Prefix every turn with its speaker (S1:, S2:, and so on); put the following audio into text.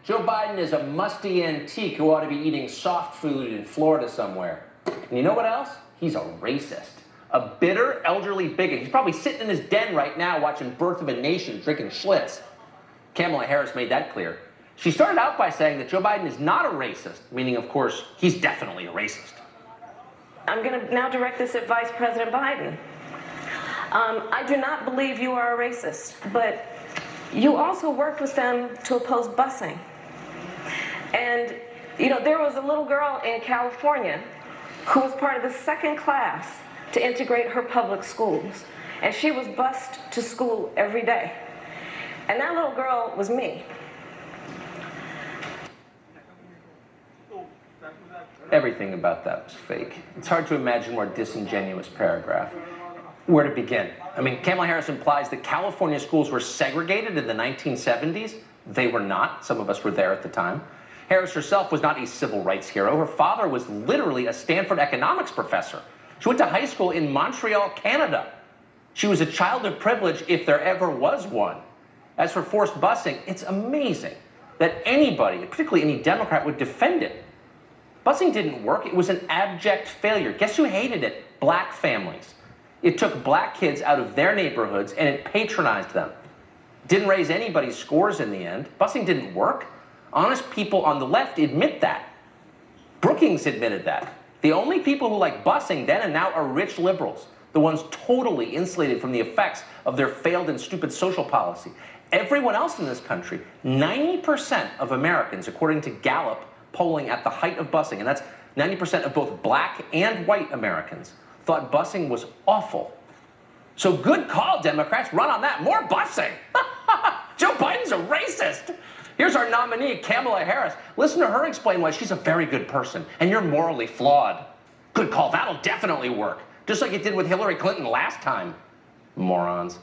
S1: Joe Biden is a musty antique who ought to be eating soft food in Florida somewhere. And you know what else? He's a racist. A bitter, elderly bigot. He's probably sitting in his den right now watching Birth of a Nation, drinking Schlitz. Kamala Harris made that clear. She started out by saying that Joe Biden is not a racist, meaning, of course, he's definitely a racist.
S2: I'm going to now direct this at Vice President Biden. I do not believe you are a racist, but you also worked with them to oppose busing. And, you know, there was a little girl in California who was part of the second class to integrate her public schools. And she was bused to school every day. And that little girl was me.
S1: Everything about that was fake. It's hard to imagine a more disingenuous paragraph. Where to begin? I mean, Kamala Harris implies that California schools were segregated in the 1970s. They were not. Some of us were there at the time. Harris herself was not a civil rights hero. Her father was literally a Stanford economics professor. She went to high school in Montreal, Canada. She was a child of privilege if there ever was one. As for forced busing, it's amazing that anybody, particularly any Democrat, would defend it. Busing didn't work. It was an abject failure. Guess who hated it? Black families. It took black kids out of their neighborhoods and it patronized them. Didn't raise anybody's scores in the end. Busing didn't work. Honest people on the left admit that. Brookings admitted that. The only people who like busing then and now are rich liberals, the ones totally insulated from the effects of their failed and stupid social policy. Everyone else in this country, 90% of Americans, according to Gallup polling at the height of busing, and that's 90% of both black and white Americans, thought busing was awful. So good call, Democrats. Run on that. More busing. Joe Biden's a racist. Here's our nominee, Kamala Harris. Listen to her explain why she's a very good person and you're morally flawed. Good call. That'll definitely work. Just like it did with Hillary Clinton last time. Morons.